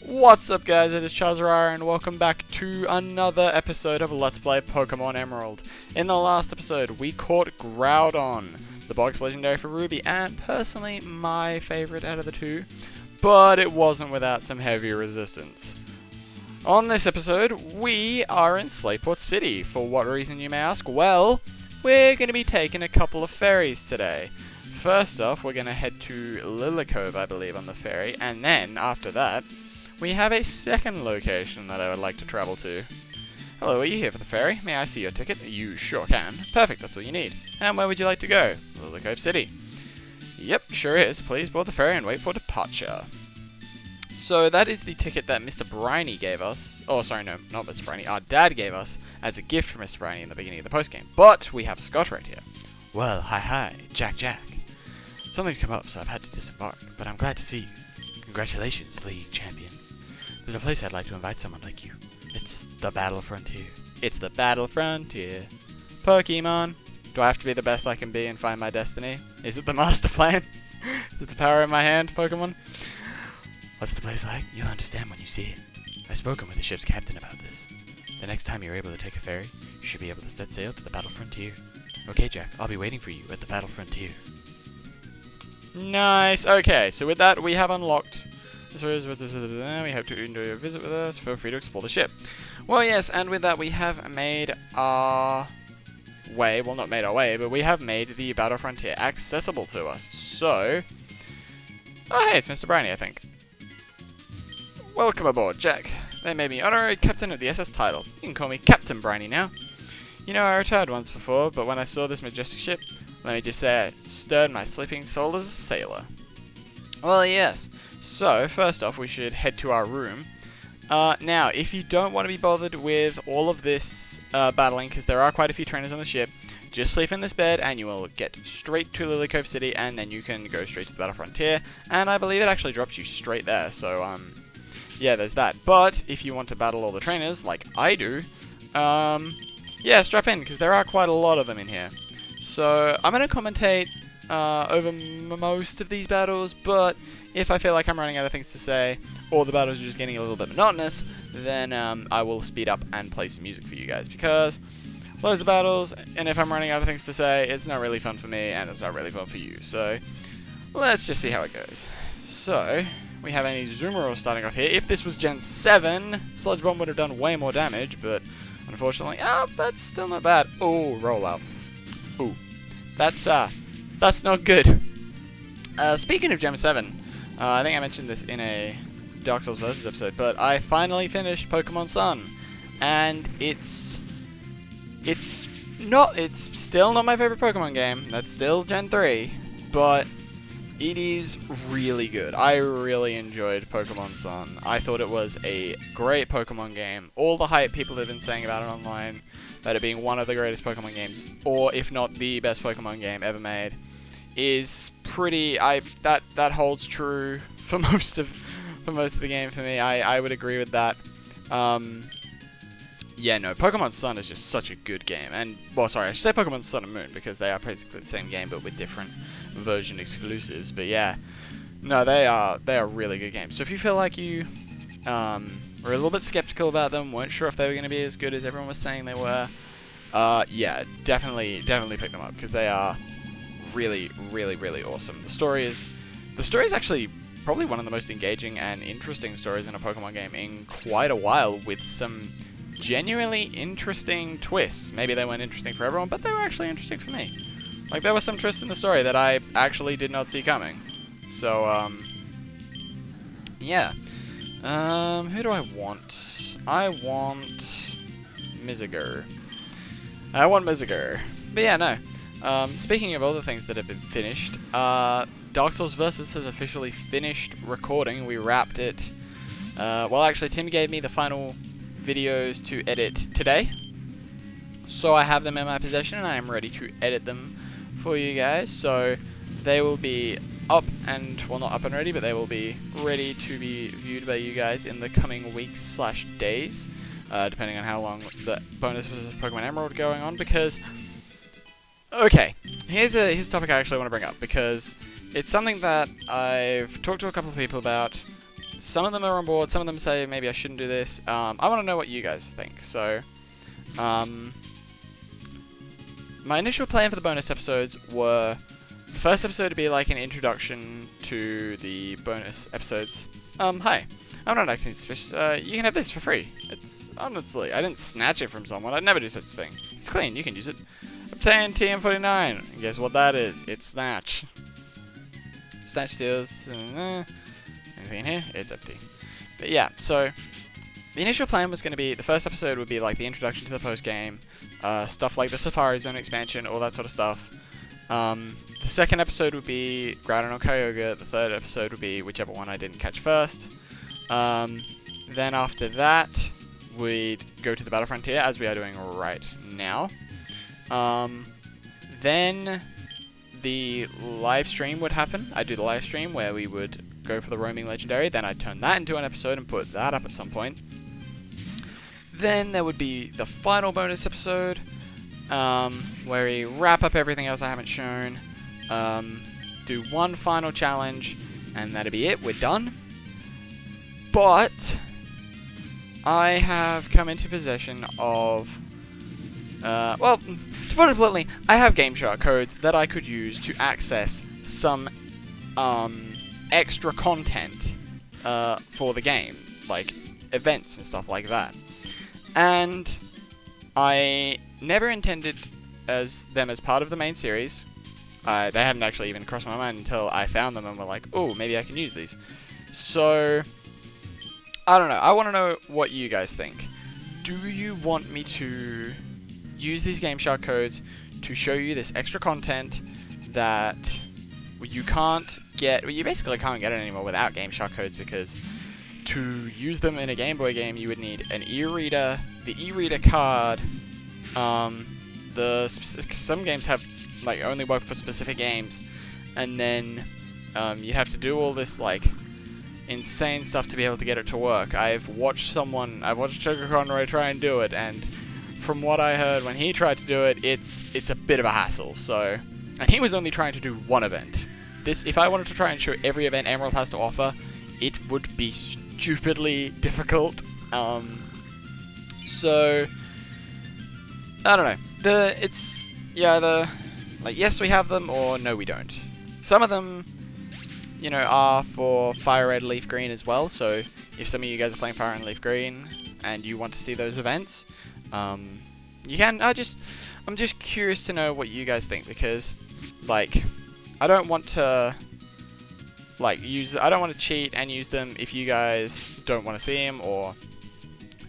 What's up guys, it is Charzzariah and welcome back to another episode of Let's Play Pokemon Emerald. In the last episode, we caught Groudon, the box legendary for Ruby, and personally my favourite out of the two, but it wasn't without some heavy resistance. On this episode, we are in Slateport City. For what reason you may ask? Well, we're going to be taking a couple of ferries today. First off, we're going to head to Lilycove, I believe, on the ferry, and then, after that, we have a second location that I would like to travel to. Hello, are you here for the ferry? May I see your ticket? You sure can. Perfect, that's all you need. And where would you like to go? Lilycove City. Yep, sure is. Please board the ferry and wait for departure. So that is the ticket that Mr. Briny gave us. Oh, sorry, no, not Mr. Briny. Our dad gave us as a gift from Mr. Briny in the beginning of the post-game. But we have Scott right here. Well, hi, Jack. Something's come up, so I've had to disembark, but I'm glad to see you. Congratulations, League Champion. There's a place I'd like to invite someone like you. It's the Battle Frontier. It's the Battle Frontier. Pokemon. Do I have to be the best I can be and find my destiny? Is it the master plan? Is it the power in my hand, Pokemon? What's the place like? You'll understand when you see it. I've spoken with the ship's captain about this. The next time you're able to take a ferry, you should be able to set sail to the Battle Frontier. Okay, Jack, I'll be waiting for you at the Battle Frontier. Nice. Okay, so with that, we have unlocked. We hope to enjoy your visit with us. Feel free to explore the ship. Well, yes, and with that, we have made our way. Well, not made our way, but we have made the Battle Frontier accessible to us. So, oh, hey, it's Mr. Briny, I think. Welcome aboard, Jack. They made me honorary captain of the SS title. You can call me Captain Briny now. You know, I retired once before, but when I saw this majestic ship, let me just say, it stirred my sleeping soul as a sailor. Well, yes. So, first off, we should head to our room. Now, if you don't want to be bothered with all of this battling, because there are quite a few trainers on the ship, just sleep in this bed and you will get straight to Lilycove City, and then you can go straight to the Battle Frontier. And I believe it actually drops you straight there, so, yeah, there's that. But, if you want to battle all the trainers, like I do, yeah, strap in, because there are quite a lot of them in here. So, I'm going to commentate over most of these battles, but if I feel like I'm running out of things to say, or the battles are just getting a little bit monotonous, then I will speed up and play some music for you guys, because loads of battles, and if I'm running out of things to say, it's not really fun for me, and it's not really fun for you. So, let's just see how it goes. So, we have a Zoomerall starting off here. If this was Gen 7, Sludge Bomb would have done way more damage, but unfortunately, that's still not bad. Oh, roll out. Ooh, that's not good. Speaking of Gen 7, I think I mentioned this in a Dark Souls Versus episode, but I finally finished Pokemon Sun, and it's still not my favorite Pokemon game. That's still Gen 3, but it is really good. I really enjoyed Pokemon Sun. I thought it was a great Pokemon game. All the hype people have been saying about it online, about it being one of the greatest Pokemon games, or if not the best Pokemon game ever made, is pretty. That holds true for most of the game for me. I would agree with that. Yeah, no, Pokemon Sun is just such a good game, and well, sorry, I should say Pokemon Sun and Moon because they are basically the same game but with different version exclusives. But yeah, no, they are really good games. So if you feel like you were a little bit skeptical about them, weren't sure if they were going to be as good as everyone was saying they were, yeah, definitely pick them up because they are really awesome. The story is actually probably one of the most engaging and interesting stories in a Pokemon game in quite a while, with some genuinely interesting twists. Maybe they weren't interesting for everyone, but they were actually interesting for me. Like, there was some twists in the story that I actually did not see coming. So, yeah. Who do I want? I want Miziger. But yeah, no. Speaking of other things that have been finished, Dark Souls Versus has officially finished recording. We wrapped it. Well, actually, Tim gave me the final videos to edit today, so I have them in my possession, and I am ready to edit them for you guys. So they will be up and, well, not up and ready, but they will be ready to be viewed by you guys in the coming weeks/days, depending on how long the bonus versus Pokemon Emerald going on. Because, okay, here's a topic I actually want to bring up, because it's something that I've talked to a couple of people about, some of them are on board, some of them say maybe I shouldn't do this. I want to know what you guys think. So, my initial plan for the bonus episodes were the first episode to be like an introduction to the bonus episodes. Hi, I'm not acting suspicious. You can have this for free. It's honestly, I didn't snatch it from someone. I'd never do such a thing. It's clean. You can use it. Obtain TM49. And guess what that is? It's Snatch. Snatch steals. Anything in here? It's empty. But yeah, so the initial plan was going to be the first episode would be like the introduction to the post game, stuff like the Safari Zone expansion, all that sort of stuff. The second episode would be Groudon or Kyogre. The third episode would be whichever one I didn't catch first. Then after that, we'd go to the Battle Frontier, as we are doing right now. Then the live stream would happen. I'd do the live stream where we would go for the roaming legendary. Then I'd turn that into an episode and put that up at some point. Then there would be the final bonus episode, where we wrap up everything else I haven't shown, do one final challenge, and that'd be it. We're done. But I have come into possession of, well, to put it bluntly, I have GameShark codes that I could use to access some extra content for the game, like events and stuff like that. And I never intended them as part of the main series. They hadn't actually even crossed my mind until I found them and were like, oh, maybe I can use these. So, I don't know. I want to know what you guys think. Do you want me to use these GameShark codes to show you this extra content that you can't get? Well, you basically can't get it anymore without GameShark codes, because to use them in a Game Boy game, you would need an e-reader, the e-reader card. Some games have like only work for specific games, and then you have to do all this like insane stuff to be able to get it to work. I've watched Sugar Conroy try and do it, and from what I heard when he tried to do it, it's a bit of a hassle. So, and he was only trying to do one event. If I wanted to try and show every event Emerald has to offer, it would be stupidly difficult. So I don't know. Like, yes, we have them, or no, we don't. Some of them, you know, are for Fire Red, Leaf Green as well. So if some of you guys are playing Fire and Leaf Green and you want to see those events, you can. I'm just curious to know what you guys think, because, like, I don't want to I don't want to cheat and use them if you guys don't want to see them or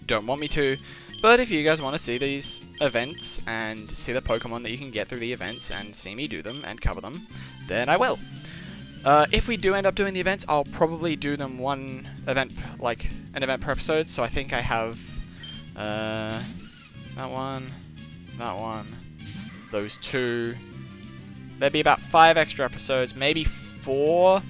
don't want me to. But if you guys want to see these events and see the Pokemon that you can get through the events and see me do them and cover them, then I will. If we do end up doing the events, I'll probably do them one event, like an event per episode. So I think I have that one, those two. There'd be about 5 extra episodes, maybe 4,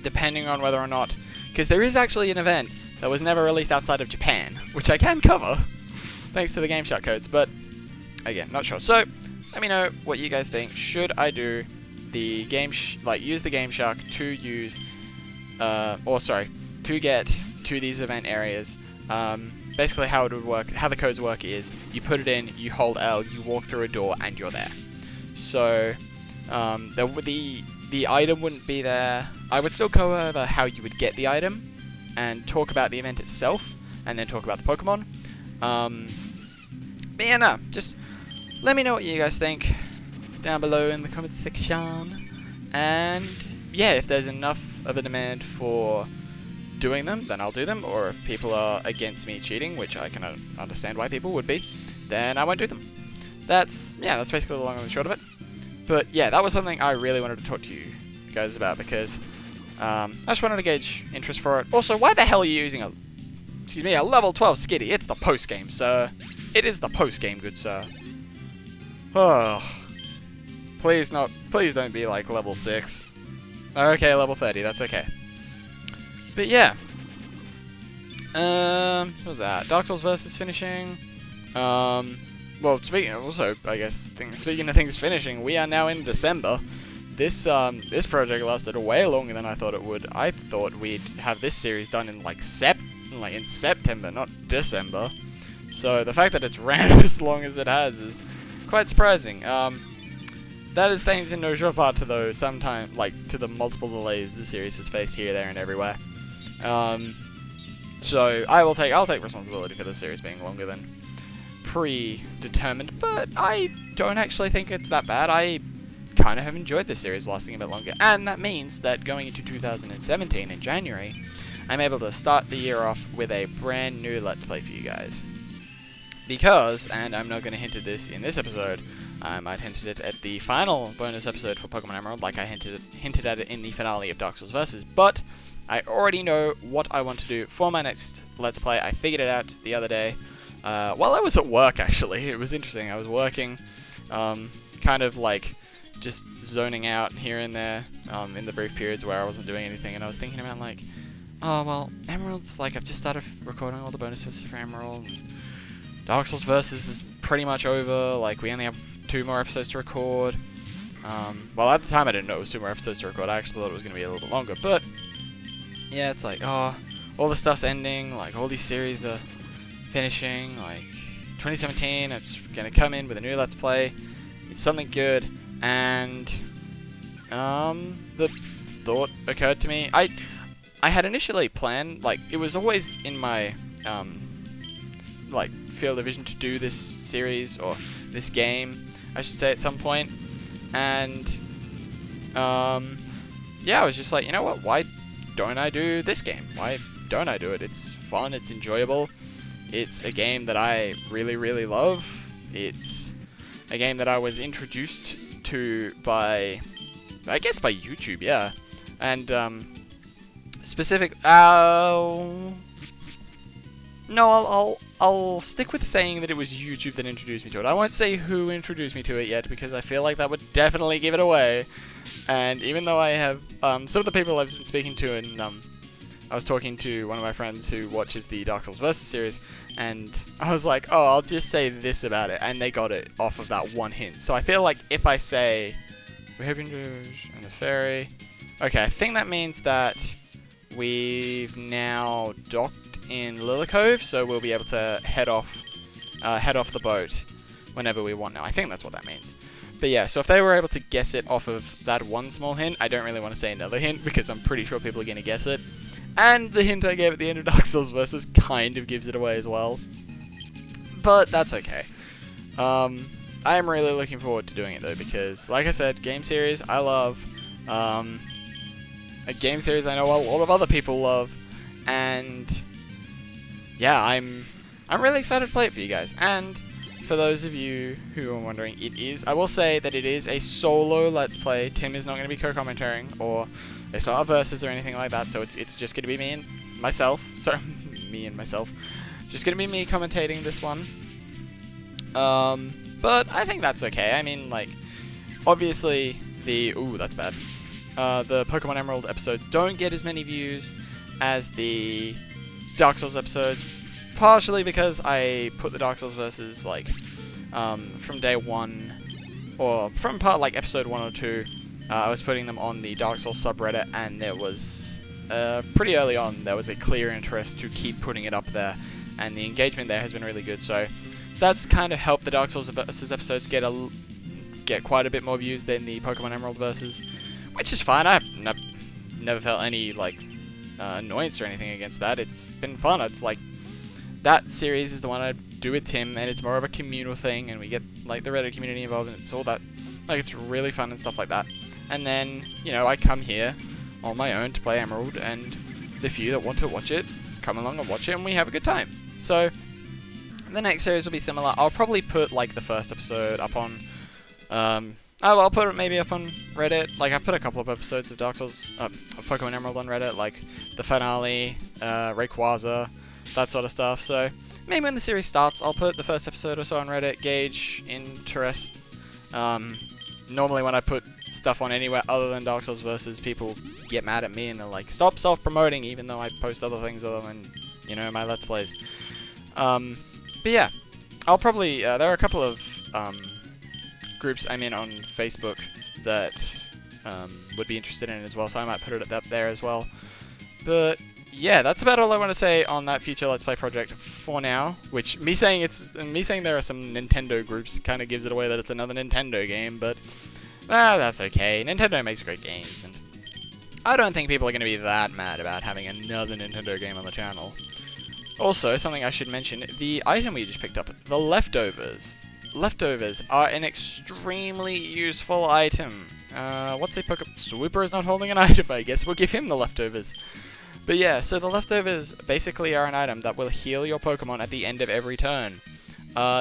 depending on whether or not, because there is actually an event that was never released outside of Japan, which I can cover, thanks to the GameShark codes, but, again, not sure. So, let me know what you guys think. Should I do the use the GameShark to use, to get to these event areas? Basically how it would work, how the codes work is, you put it in, you hold L, you walk through a door, and you're there. So, the item wouldn't be there. I would still go over how you would get the item, and talk about the event itself, and then talk about the Pokemon. But yeah, no, just let me know what you guys think down below in the comment section. And yeah, if there's enough of a demand for doing them, then I'll do them. Or if people are against me cheating, which I can understand why people would be, then I won't do them. That's basically the long and the short of it. But yeah, that was something I really wanted to talk to you guys about, because I just wanted to gauge interest for it. Also, why the hell are you using a level 12 Skitty? It's the post game, sir. It is the post game, good sir. Oh, please don't be like level 6. Okay, level 30. That's okay. But yeah, what was that? Dark Souls versus finishing. Well, speaking of things finishing, we are now in December. this project lasted way longer than I thought it would. I thought we'd have this series done in like in September, not December. So the fact that it's ran as long as it has is quite surprising. That is thanks in no short part to to the multiple delays the series has faced here, there, and everywhere. So I'll take responsibility for the series being longer than predetermined, but I don't actually think it's that bad. I kind of have enjoyed this series lasting a bit longer, and that means that going into 2017 in January, I'm able to start the year off with a brand new Let's Play for you guys. Because, and I'm not going to hint at this in this episode, I might hint at it at the final bonus episode for Pokemon Emerald, like I hinted at it in the finale of Dark Souls Versus, but I already know what I want to do for my next Let's Play. I figured it out the other day, while I was at work actually. It was interesting. I was working, kind of like just zoning out here and there, in the brief periods where I wasn't doing anything, and I was thinking about like, oh well, Emerald's like, I've just started recording all the bonuses for Emerald, and Dark Souls Versus is pretty much over, like we only have 2 more episodes to record. Well, at the time I didn't know it was 2 more episodes to record. I actually thought it was going to be a little bit longer, but yeah, it's like, oh, all the stuff's ending, like all these series are finishing, like 2017, it's going to come in with a new Let's Play. It's something good, and the thought occurred to me. I had initially planned, like, it was always in my like field of vision to do this series, or this game I should say, at some point, and yeah, I was just like, you know what, why don't I do this game? Why don't I do it? It's fun, it's enjoyable, it's a game that I really, really love, it's a game that I was introduced to by, I guess, by YouTube, yeah, and no, I'll stick with saying that it was YouTube that introduced me to it. I won't say who introduced me to it yet, because I feel like that would definitely give it away. And even though I have some of the people I've been speaking to, and I was talking to one of my friends who watches the Dark Souls Versus series, and I was like, oh, I'll just say this about it, and they got it off of that one hint. So I feel like if I say, we're hoping to, and the fairy, okay, I think that means that we've now docked in Lillicove, so we'll be able to head off the boat whenever we want now. I think that's what that means. But yeah, so if they were able to guess it off of that one small hint, I don't really want to say another hint, because I'm pretty sure people are going to guess it. And the hint I gave at the end of Dark Souls Versus kind of gives it away as well. But that's okay. I am really looking forward to doing it though, because, like I said, game series I love. A game series I know a lot of other people love, and yeah, I'm really excited to play it for you guys. And for those of you who are wondering, I will say that it is a solo Let's Play. Tim is not going to be co-commentating, or it's not a versus or anything like that, so it's just going to be me and myself. Sorry, me and myself. Just going to be me commentating this one. But I think that's okay. I mean, like, obviously that's bad. The Pokemon Emerald episodes don't get as many views as the Dark Souls episodes, partially because I put the Dark Souls Versus, like, from day 1, or from part, like, episode 1 or 2, I was putting them on the Dark Souls subreddit, and there was, pretty early on, there was a clear interest to keep putting it up there, and the engagement there has been really good, so that's kind of helped the Dark Souls Versus episodes get quite a bit more views than the Pokemon Emerald Versus, which is fine. I've never felt any, like, annoyance or anything against that. It's been fun. It's like, that series is the one I do with Tim, and it's more of a communal thing, and we get, like, the Reddit community involved, and it's all that, like, it's really fun and stuff like that. And then, you know, I come here on my own to play Emerald, and the few that want to watch it come along and watch it, and we have a good time. So the next series will be similar. I'll probably put, like, the first episode up on I'll put it maybe up on Reddit. Like, I put a couple of episodes of Dark Souls, of Pokemon Emerald on Reddit, like the finale, Rayquaza, that sort of stuff. So maybe when the series starts, I'll put the first episode or so on Reddit, gauge interest. Normally when I put stuff on anywhere other than Dark Souls Versus, people get mad at me and they're like, stop self-promoting, even though I post other things other than, you know, my Let's Plays. But yeah, I'll probably, there are a couple of groups I'm in on Facebook that would be interested in as well, so I might put it up there as well. But yeah, that's about all I want to say on that future Let's Play project for now. Which me saying there are some Nintendo groups kind of gives it away that it's another Nintendo game, but that's okay. Nintendo makes great games, and I don't think people are going to be that mad about having another Nintendo game on the channel. Also, something I should mention, the item we just picked up, the leftovers. Leftovers are an extremely useful item. What's a Pokemon? Swooper is not holding an item, I guess we'll give him the leftovers. But yeah, so the leftovers basically are an item that will heal your Pokemon at the end of every turn.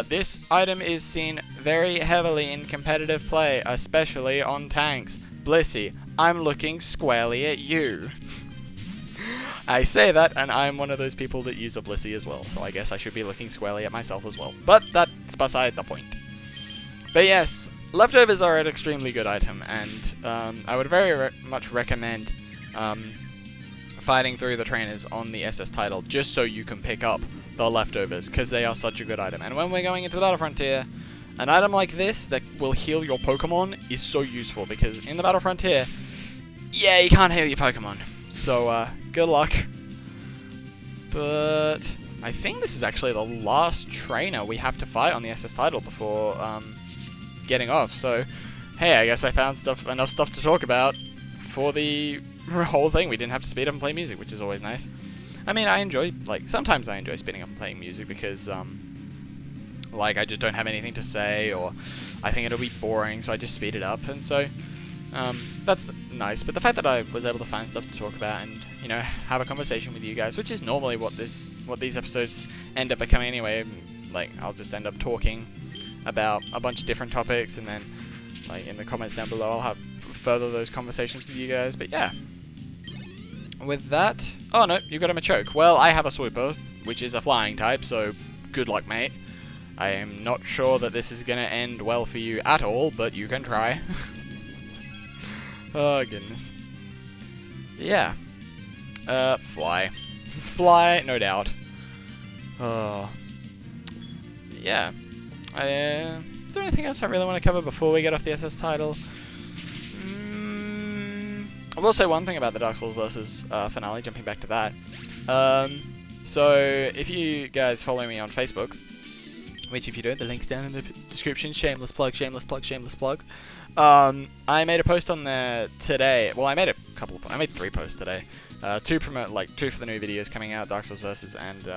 This item is seen very heavily in competitive play, especially on tanks. Blissey, I'm looking squarely at you. I say that, and I'm one of those people that use a Blissey as well, so I guess I should be looking squarely at myself as well. But that's beside the point. But yes, leftovers are an extremely good item, and I would very much recommend fighting through the trainers on the SS title, just so you can pick up the leftovers, because they are such a good item. And when we're going into the Battle Frontier, an item like this that will heal your Pokemon is so useful, because in the Battle Frontier, yeah, you can't heal your Pokemon. So, good luck. But I think this is actually the last trainer we have to fight on the SS title before getting off. So, hey, I guess I found enough stuff to talk about for the whole thing. We didn't have to speed up and play music, which is always nice. I mean, sometimes I enjoy speeding up and playing music because, I just don't have anything to say, or I think it'll be boring, so I just speed it up, and so, that's nice. But the fact that I was able to find stuff to talk about and, have a conversation with you guys, which is normally what these episodes end up becoming anyway. I'll just end up talking about a bunch of different topics, and then, in the comments down below, I'll have further those conversations with you guys. But yeah, with that, oh no, you've got a Machoke. Well, I have a Swooper, which is a flying type, so good luck, mate. I am not sure that this is going to end well for you at all, but you can try. Oh, goodness. Yeah. Fly. Fly, no doubt. Oh. Yeah. Is there anything else I really want to cover before we get off the SS title? I will say one thing about the Dark Souls vs. Finale, jumping back to that. So, if you guys follow me on Facebook, which if you don't, the link's down in the description. Shameless plug, shameless plug, shameless plug. I made a post on there today. Well, I made 3 posts today. 2 for the new videos coming out, Dark Souls Versus and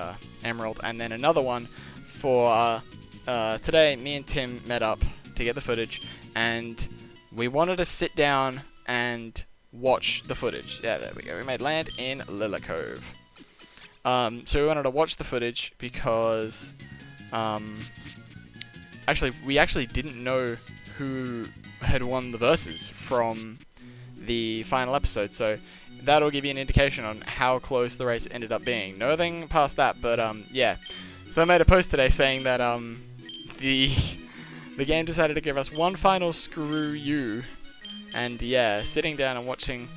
Emerald, and then another one for today. Me and Tim met up to get the footage, and we wanted to sit down and watch the footage. Yeah, there we go. We made land in Lilla Cove. So we wanted to watch the footage because we actually didn't know who had won the versus from the final episode, so that'll give you an indication on how close the race ended up being. Nothing past that, but yeah. So I made a post today saying that the game decided to give us one final screw you, and yeah, sitting down and watching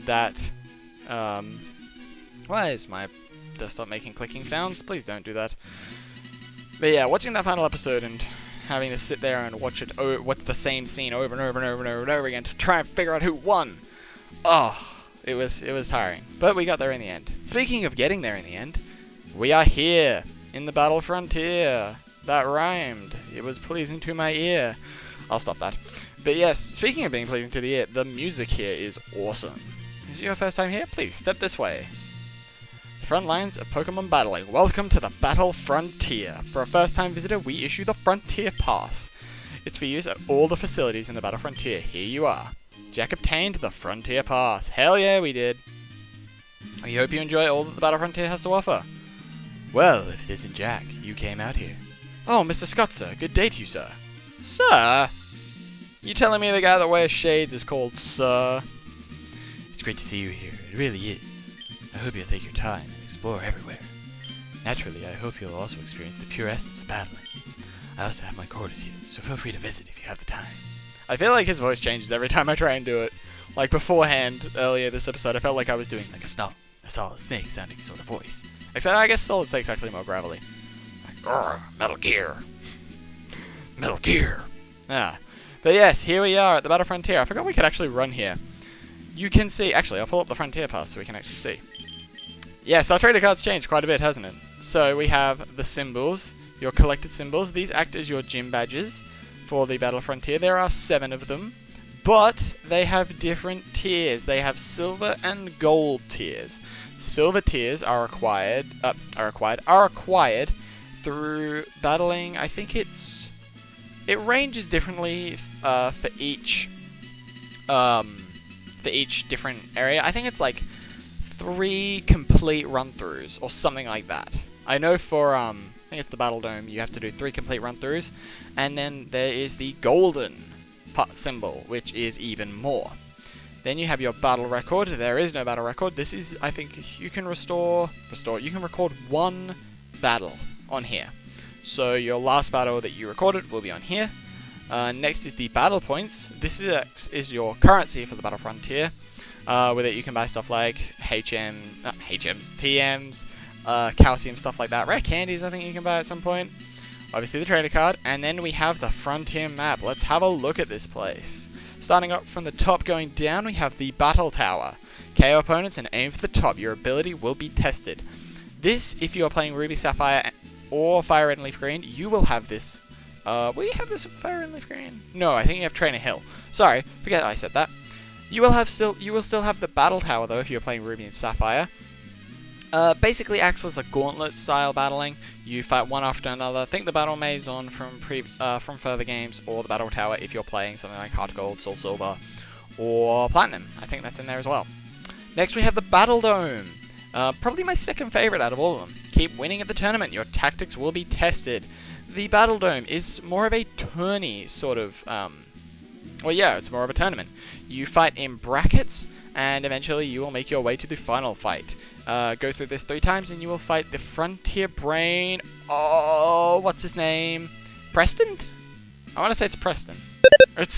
that. Why is my desktop making clicking sounds? Please don't do that. But yeah, watching that final episode and having to sit there and watch it, watch the same scene over and over and over and over and over again to try and figure out who won. Oh, it was tiring. But we got there in the end. Speaking of getting there in the end, we are here in the Battle Frontier. That rhymed. It was pleasing to my ear. I'll stop that. But yes, speaking of being pleasing to the ear, the music here is awesome. Is it your first time here? Please step this way. Front lines of Pokemon battling. Welcome to the Battle Frontier. For a first-time visitor, we issue the Frontier Pass. It's for use at all the facilities in the Battle Frontier. Here you are. Jack obtained the Frontier Pass. Hell yeah, we did. We hope you enjoy all that the Battle Frontier has to offer. Well, if it isn't Jack, you came out here. Oh, Mr. Scott, sir. Good day to you, sir. Sir? You telling me the guy that wears shades is called Sir? It's great to see you here. It really is. I hope you'll take your time and explore everywhere. Naturally, I hope you'll also experience the pure essence of battling. I also have my quarters here, so feel free to visit if you have the time. I feel like his voice changes every time I try and do it. Like beforehand, earlier this episode, I felt like I was doing like a Solid Snake sounding sort of voice. Except I guess Solid Snake's actually more gravelly. Like, Metal Gear. Metal Gear. Ah. But yes, here we are at the Battle Frontier. I forgot we could actually run here. You can see, actually, I'll pull up the Frontier Pass so we can actually see. Yes, our trader card's changed quite a bit, hasn't it? So we have the symbols, your collected symbols. These act as your gym badges for the Battle Frontier. There are 7 of them, but they have different tiers. They have silver and gold tiers. Silver tiers are acquired through battling. I think it ranges differently for each different area. I think it's like 3 complete run-throughs or something like that. I know for I think it's the Battle Dome, you have to do 3 complete run-throughs, and then there is the golden symbol, which is even more. Then you have your battle record. There is no battle record. This is, I think, you can you can record 1 battle on here. So your last battle that you recorded will be on here. Next is the battle points. This is your currency for the Battle Frontier. With it you can buy stuff like TMs, calcium, stuff like that. Rare candies I think you can buy at some point. Obviously the trader card. And then we have the Frontier map. Let's have a look at this place. Starting up from the top going down, we have the Battle Tower. KO opponents and aim for the top. Your ability will be tested. This, if you are playing Ruby, Sapphire, or Fire Red and Leaf Green, you will have this. Will you have this at Fire Red and Leaf Green? No, I think you have Trainer Hill. Sorry, forget I said that. You will still have the Battle Tower though if you're playing Ruby and Sapphire. Basically acts as a gauntlet style battling. You fight one after another. Think the Battle Maison from further games, or the Battle Tower if you're playing something like Heart Gold, Soul Silver, or Platinum. I think that's in there as well. Next we have the Battle Dome. Probably my second favorite out of all of them. Keep winning at the tournament. Your tactics will be tested. The Battle Dome is more of a tourney sort of. Well, yeah, it's more of a tournament. You fight in brackets, and eventually you will make your way to the final fight. Go through this 3 times, and you will fight the Frontier Brain. Oh, what's his name? Preston? I want to say it's Preston. Or it's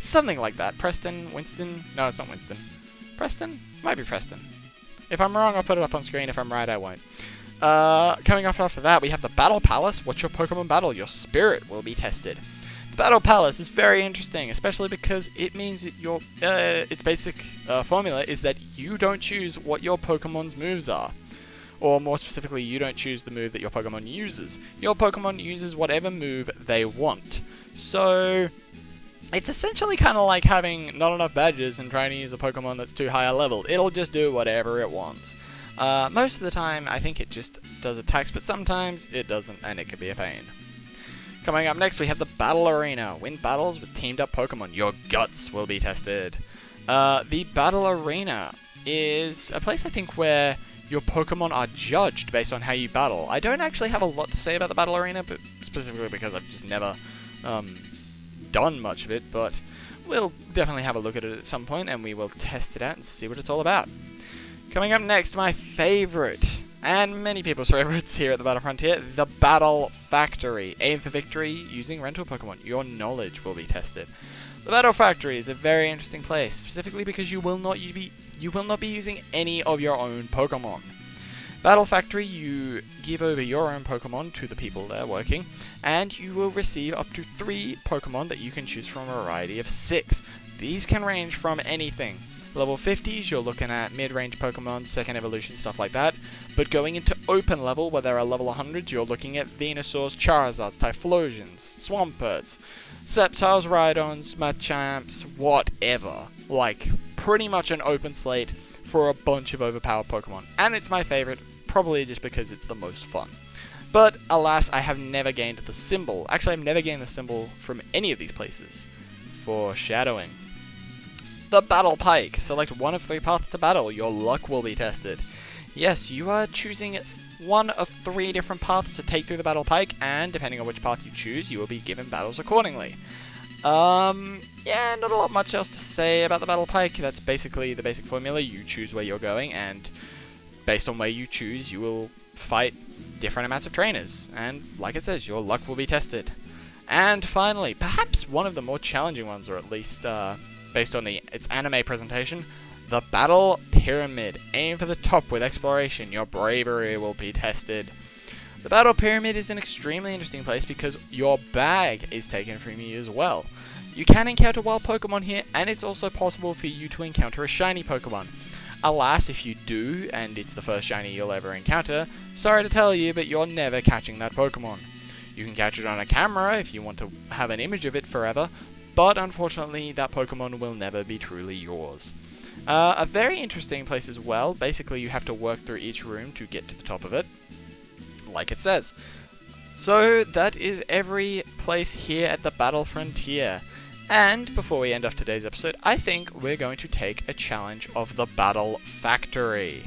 something like that. Preston, Winston. No, it's not Winston. Preston? Might be Preston. If I'm wrong, I'll put it up on screen. If I'm right, I won't. Coming after that, we have the Battle Palace. Watch your Pokemon battle. Your spirit will be tested. The Battle Palace is very interesting, especially because it means that its basic formula is that you don't choose what your Pokemon's moves are. Or more specifically, you don't choose the move that your Pokemon uses. Your Pokemon uses whatever move they want. So it's essentially kind of like having not enough badges and trying to use a Pokemon that's too high a level. It'll just do whatever it wants. Most of the time, I think it just does attacks, but sometimes it doesn't, and it can be a pain. Coming up next, we have the Battle Arena. Win battles with teamed up Pokemon. Your guts will be tested. The Battle Arena is a place, I think, where your Pokemon are judged based on how you battle. I don't actually have a lot to say about the Battle Arena, but specifically because I've just never done much of it, but we'll definitely have a look at it at some point, and we will test it out and see what it's all about. Coming up next, my favorite, and many people's favorites here at the Battle Frontier, the Battle Factory. Aim for victory using rental Pokemon. Your knowledge will be tested. The Battle Factory is a very interesting place, specifically because you will not be using any of your own Pokemon. Battle Factory, you give over your own Pokemon to the people there working, and you will receive up to 3 Pokemon that you can choose from a variety of 6. These can range from anything. Level 50s, you're looking at mid-range Pokemon, second evolution, stuff like that. But going into open level, where there are level 100s, you're looking at Venusaurs, Charizards, Typhlosions, Swamperts, Sceptiles, Rhydons, Machamps, whatever. Like, pretty much an open slate for a bunch of overpowered Pokemon. And it's my favorite, probably just because it's the most fun. But, alas, I have never gained the symbol. Actually, I've never gained the symbol from any of these places. Foreshadowing. The Battle Pike. Select one of 3 paths to battle. Your luck will be tested. Yes, you are choosing one of 3 different paths to take through the Battle Pike, and depending on which path you choose, you will be given battles accordingly. Yeah, not a lot much else to say about the Battle Pike. That's basically the basic formula. You choose where you're going, and based on where you choose, you will fight different amounts of trainers. And like it says, your luck will be tested. And finally, perhaps one of the more challenging ones, or at least based on its anime presentation, the Battle Pyramid. Aim for the top with exploration. Your bravery will be tested. The Battle Pyramid is an extremely interesting place because your bag is taken from you as well. You can encounter wild Pokemon here, and it's also possible for you to encounter a shiny Pokemon. Alas, if you do, and it's the first shiny you'll ever encounter, sorry to tell you, but you're never catching that Pokemon. You can catch it on a camera if you want to have an image of it forever, but unfortunately that Pokemon will never be truly yours. A very interesting place as well. Basically you have to work through each room to get to the top of it, like it says. So that is every place here at the Battle Frontier. And before we end off today's episode, I think we're going to take a challenge of the Battle Factory.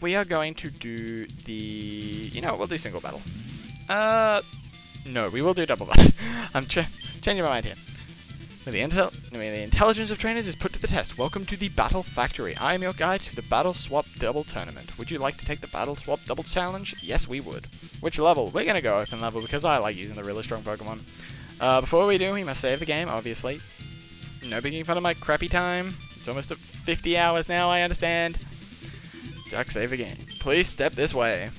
We are going to do the... You know what, we'll do single battle. No, we will do double battle. I'm changing my mind here. When the intelligence of trainers is put to the test, welcome to the Battle Factory. I am your guide to the Battle Swap Double Tournament. Would you like to take the Battle Swap Double Challenge? Yes, we would. Which level? We're going to go open level because I like using the really strong Pokemon. Before we do, we must save the game, obviously. No making fun of my crappy time. It's almost at 50 hours now, I understand. Duck, save the game. Please step this way.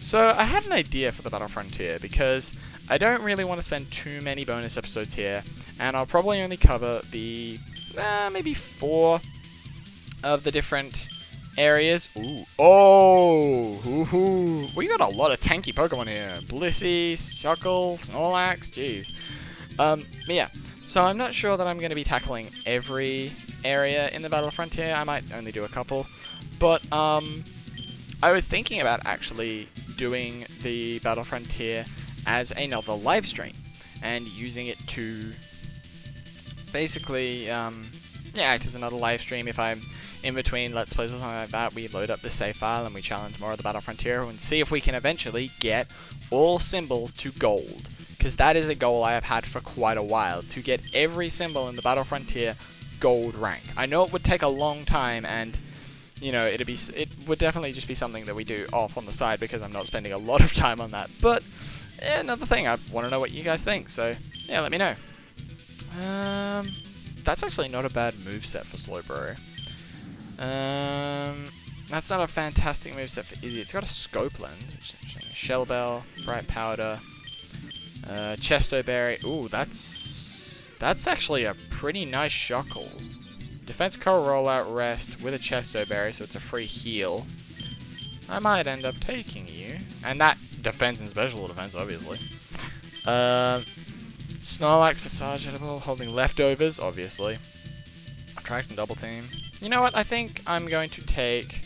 So, I had an idea for the Battle Frontier because I don't really want to spend too many bonus episodes here, and I'll probably only cover the, maybe 4 of the different areas. Ooh. Oh! Ooh. We got a lot of tanky Pokemon here. Blissey, Shuckle, Snorlax, jeez. But yeah, so I'm not sure that I'm going to be tackling every area in the Battle Frontier. I might only do a couple. But, I was thinking about actually doing the Battle Frontier as another live stream and using it to basically, act as another live stream. If I'm in between Let's Plays or something like that, we load up the save file and we challenge more of the Battle Frontier and see if we can eventually get all symbols to gold. Because that is a goal I have had for quite a while, to get every symbol in the Battle Frontier gold rank. I know it would take a long time, and you know, it would definitely just be something that we do off on the side because I'm not spending a lot of time on that. But yeah, another thing, I want to know what you guys think, so yeah, let me know. That's actually not a bad moveset for Slowbro. That's not a fantastic moveset for Izzy. It's got a Scope Lens, Shell Bell, Bright Powder, Chesto Berry. Ooh, that's actually a pretty nice Shuckle. Defense Curl Rollout Rest with a Chesto Berry, so it's a free heal. I might end up taking you. And that defense and special defense, obviously. Snorlax for Sarge Edible, holding leftovers, obviously. Attract and Double Team. You know what, I think I'm going to take...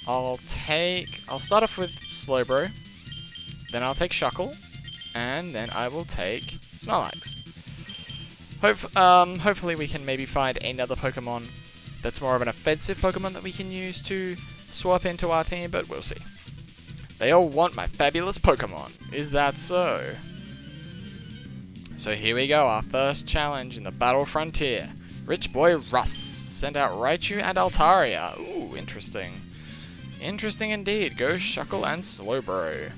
I'll start off with Slowbro, then I'll take Shuckle, and then I will take Snorlax. Hopefully we can maybe find another Pokemon that's more of an offensive Pokemon that we can use to swap into our team, but we'll see. They all want my fabulous Pokemon. Is that so? So here we go, our first challenge in the Battle Frontier. Rich Boy Russ. Send out Raichu and Altaria. Ooh, interesting. Interesting indeed. Go Shuckle and Slowbro.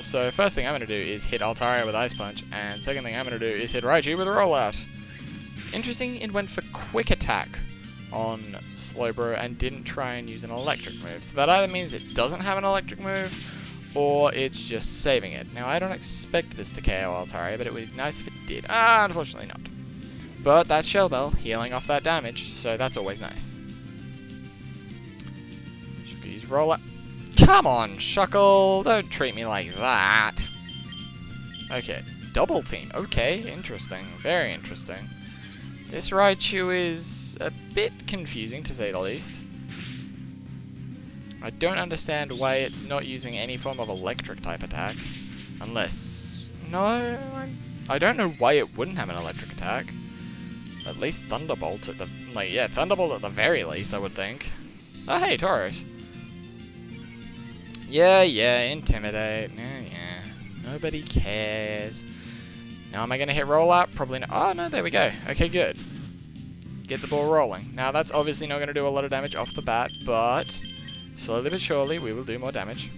So first thing I'm going to do is hit Altaria with Ice Punch, and second thing I'm going to do is hit Raichu with a Rollout. Interesting, it went for Quick Attack on Slowbro and didn't try and use an electric move. So that either means it doesn't have an electric move, or it's just saving it. Now I don't expect this to KO Altaria, but it would be nice if it did. Unfortunately not. But that's Shell Bell, healing off that damage, so that's always nice. Should use Rollout. Come on, Shuckle! Don't treat me like that! Okay, Double Team. Okay, interesting. Very interesting. This Raichu is a bit confusing, to say the least. I don't understand why it's not using any form of electric type attack. Unless... No, I don't know why it wouldn't have an electric attack. At least Thunderbolt at the... Like, yeah, Thunderbolt at the very least, I would think. Oh, hey, Tauros. Yeah, Intimidate. Yeah. Nobody cares. Now, am I going to hit Rollout? Probably not. Oh, no, there we go. Okay, good. Get the ball rolling. Now, that's obviously not going to do a lot of damage off the bat, but slowly but surely, we will do more damage.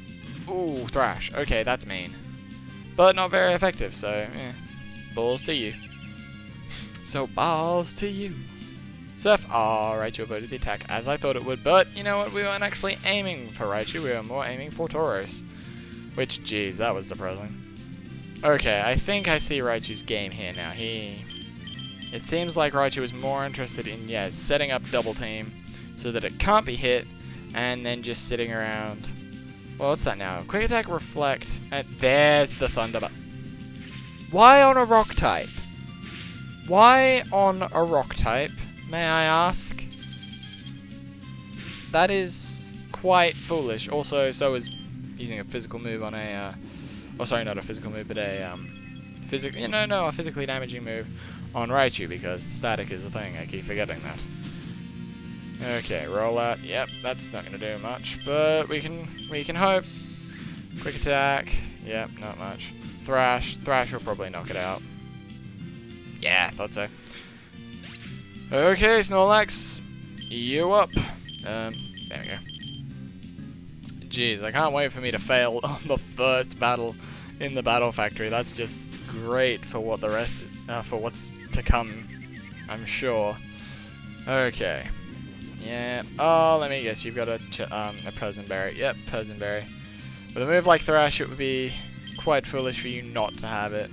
Ooh, Thrash. Okay, that's mean. But not very effective, so, eh. Balls to you. So, balls to you. Surf. Oh, Raichu avoided the attack as I thought it would, but you know what? We weren't actually aiming for Raichu, we were more aiming for Tauros. Which, geez, that was depressing. Okay, I think I see Raichu's game here now. It seems like Raichu is more interested in, yeah, setting up double team so that it can't be hit, and then just sitting around. Well, what's that now? Quick attack, reflect, and there's the Thunderbolt. Why on a rock type? Why on a rock type, may I ask? That is quite foolish. Also, so is using a physical move on a, oh sorry, not a physical move, but a, a physically damaging move on Raichu, because static is the thing, I keep forgetting that. Okay, roll out, yep, that's not gonna do much, but we can hope. Quick attack, yep, not much. Thrash will probably knock it out. Yeah, I thought so. Okay, Snorlax, you up. There we go. Jeez, I can't wait for me to fail on the first battle in the Battle Factory. That's just great for what the rest is, for what's to come, I'm sure. Okay. Yeah. Oh, let me guess. You've got a Persianberry. Yep, Persianberry. With a move like Thrash, it would be quite foolish for you not to have it.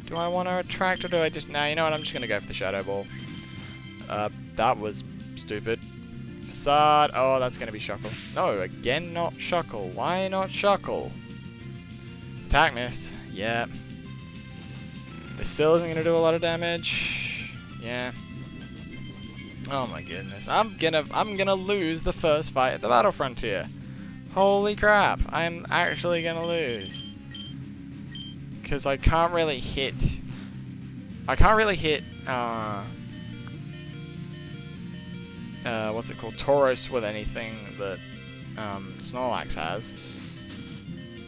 Do I want to attract, or do I just... Nah, you know what? I'm just going to go for the Shadow Ball. That was stupid. Facade. Oh, that's going to be Shuckle. No, again, not Shuckle. Why not Shuckle? Attack missed. Yeah. This still isn't going to do a lot of damage. Yeah. Oh my goodness. I'm gonna lose the first fight at the Battle Frontier. Holy crap. I'm actually gonna lose. Because I can't really hit... what's it called? Tauros with anything that Snorlax has.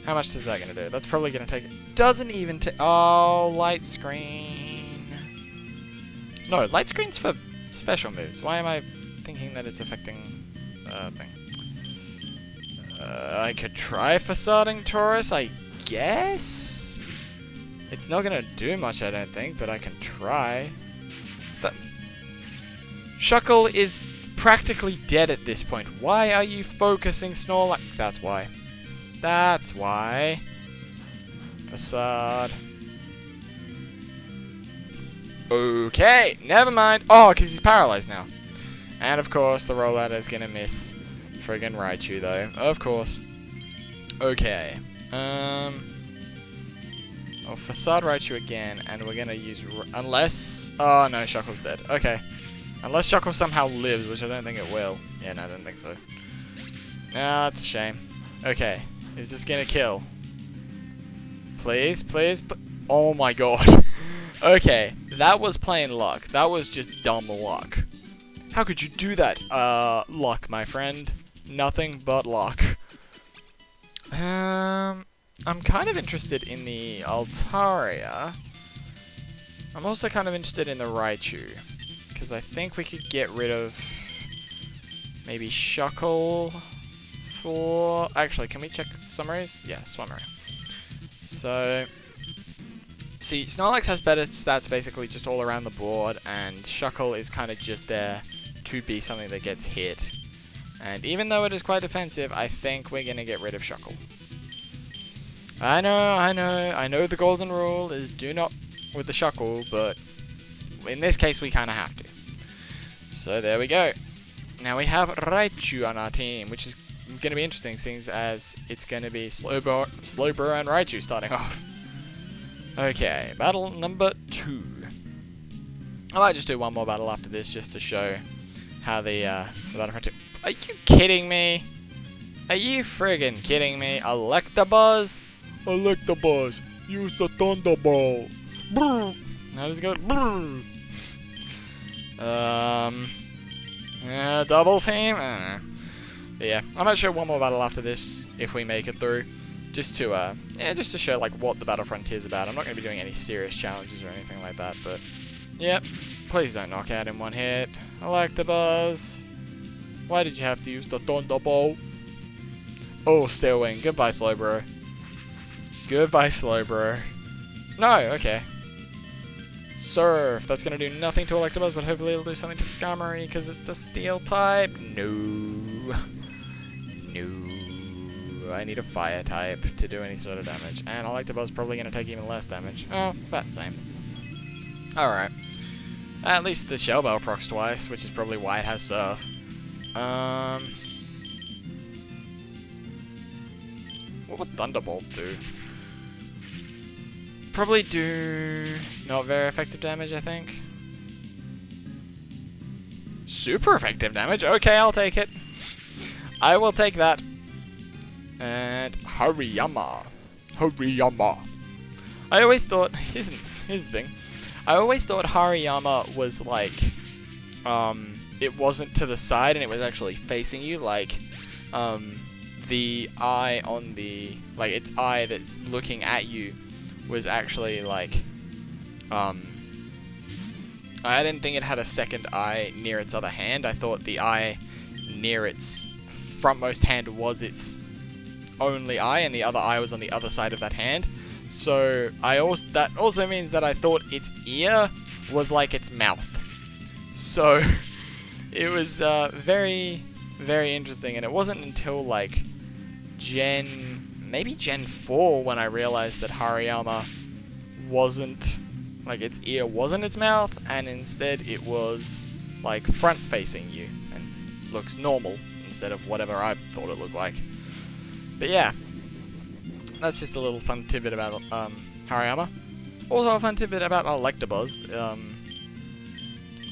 How much is that going to do? That's probably going to take... Doesn't even take... Oh, light screen. No, light screen's for special moves. Why am I thinking that it's affecting thing? I could try facading Tauros, I guess? It's not going to do much, I don't think, but I can try. Shuckle is practically dead at this point. Why are you focusing Snorlax? That's why. That's why. Facade. Okay, never mind. Oh, because he's paralyzed now. And of course, the rollout is going to miss friggin' Raichu, though. Of course. Okay. I'll Facade Raichu again, and we're going to use... Unless... Oh, no, Shuckle's dead. Okay. Unless Shuckle somehow lives, which I don't think it will. Yeah, no, I don't think so. No, that's a shame. Okay. Is this going to kill? Please, please, oh my god. Okay. That was plain luck. That was just dumb luck. How could you do that? Luck, my friend. Nothing but luck. I'm kind of interested in the Altaria. I'm also kind of interested in the Raichu. Because I think we could get rid of maybe Shuckle for... Actually, can we check summaries? Yeah, summary. So, see, Snorlax has better stats basically just all around the board, and Shuckle is kind of just there to be something that gets hit. And even though it is quite defensive, I think we're going to get rid of Shuckle. I know the golden rule is do not with the Shuckle, but in this case we kind of have to. So there we go. Now we have Raichu on our team, which is going to be interesting, seeing as it's going to be Slowbro and Raichu starting off. Okay, battle number 2. I might just do one more battle after this, just to show how the Battle Frontier... Are you kidding me? Are you friggin' kidding me? Electabuzz? Electabuzz, use the Thunderbolt. Brrr. How does it go? Brrr. Double team? But yeah, I might show one more battle after this, if we make it through. Just to, just to show, like, what the Battle Frontier is about. I'm not going to be doing any serious challenges or anything like that, but... Yep. Please don't knock out in one hit. Electabuzz. Why did you have to use the Thunderbolt? Oh, Steel Wing. Goodbye, Slowbro. Goodbye, Slowbro. No, okay. Surf. That's going to do nothing to Electabuzz, but hopefully it'll do something to Skarmory, because it's a Steel type. No. No. I need a fire type to do any sort of damage. And Electabuzz probably going to take even less damage. Oh, about the same. Alright. At least the Shell Bell procs twice, which is probably why it has Surf. What would Thunderbolt do? Probably do not very effective damage, I think. Super effective damage? Okay, I'll take it. I will take that. And Hariyama. Hariyama. I always thought, here's the thing. I always thought Hariyama was like, it wasn't to the side and it was actually facing you, like, the eye on the, like, its eye that's looking at you was actually, like, I didn't think it had a second eye near its other hand. I thought the eye near its frontmost hand was its only eye, and the other eye was on the other side of that hand. So that also means that I thought its ear was like its mouth. So it was very, very interesting, and it wasn't until like maybe Gen 4 when I realized that Hariyama wasn't, like, its ear wasn't its mouth, and instead it was like front facing you and looks normal instead of whatever I thought it looked like. But yeah, that's just a little fun tidbit about Hariyama. Also a fun tidbit about Electabuzz.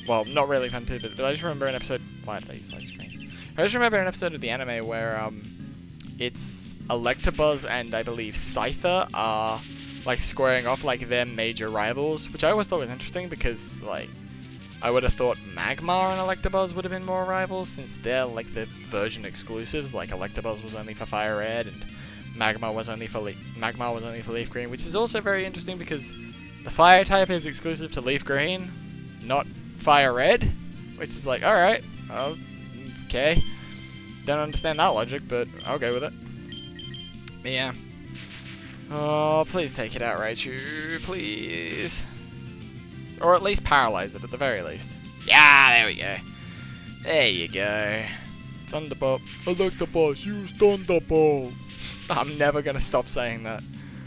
Well, not really fun tidbit, but I just remember an episode. Why did I use light screen? I just remember an episode of the anime where it's Electabuzz and I believe Scyther are like squaring off like their major rivals, which I always thought was interesting because like I would have thought Magmar and Electabuzz would have been more rivals since they're like the version exclusives. Like Electabuzz was only for Fire Red and Magmar was only for Leaf Green, which is also very interesting because the Fire type is exclusive to Leaf Green, not Fire Red, which is like, alright, okay. Don't understand that logic, but I'll go with it. But yeah. Oh, please take it out, Raichu, please. Or at least paralyze it, at the very least. Yeah, there we go. There you go. Thunderbolt. Electabuzz, use Thunderbolt. I'm never going to stop saying that.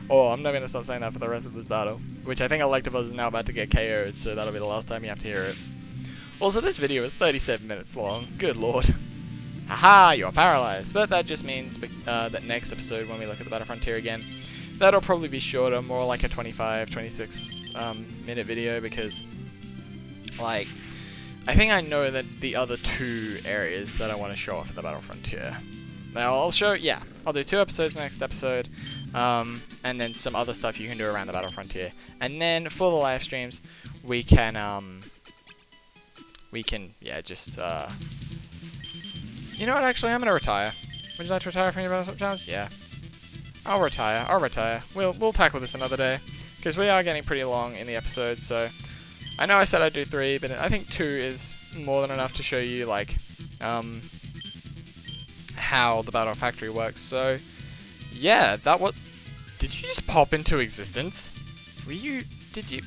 Or I'm never going to stop saying that for the rest of this battle. Which I think Electabuzz is now about to get KO'd, so that'll be the last time you have to hear it. Also, this video is 37 minutes long. Good lord. Haha, you are paralyzed. But that just means that next episode, when we look at the Battle Frontier again, that'll probably be shorter, more like a 25, 26 minute video, because, like, I think I know that the other two areas that I want to show off in the Battle Frontier. Now, I'll do 2 episodes next episode, and then some other stuff you can do around the Battle Frontier. And then, for the live streams, we can, just, you know what, actually, I'm going to retire. Would you like to retire from your Battle challenge? Yeah. I'll retire. We'll tackle this another day, because we are getting pretty long in the episode, so I know I said I'd do 3, but I think 2 is more than enough to show you, like, how the Battle Factory works. So, yeah, did you just pop into existence? Did you?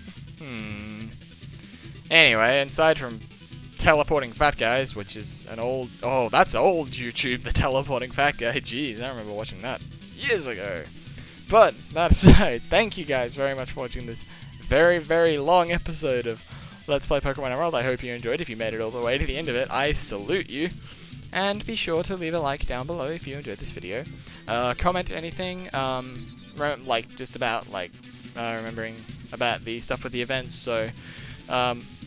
Anyway, aside from teleporting fat guys, which is an old, that's old YouTube, the teleporting fat guy, jeez, I remember watching that years ago. But that aside, thank you guys very much for watching this very, very long episode of Let's Play Pokemon Emerald. I hope you enjoyed. If you made it all the way to the end of it, I salute you. And be sure to leave a like down below if you enjoyed this video. Comment anything, like, just about, like, remembering about the stuff with the events, so,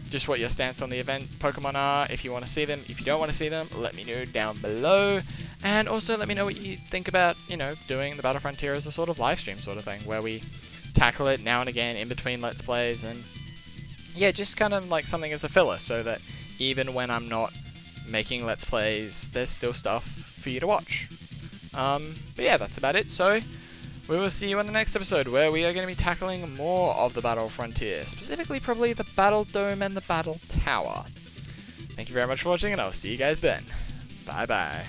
just what your stance on the event Pokemon are, if you want to see them. If you don't want to see them, let me know down below. And also let me know what you think about, you know, doing the Battle Frontier as a sort of live stream sort of thing, where we tackle it now and again in between Let's Plays, and yeah, just kind of like something as a filler, so that even when I'm not making Let's Plays, there's still stuff for you to watch. But yeah, that's about it, so we will see you in the next episode, where we are going to be tackling more of the Battle Frontier, specifically probably the Battle Dome and the Battle Tower. Thank you very much for watching, and I'll see you guys then. Bye bye.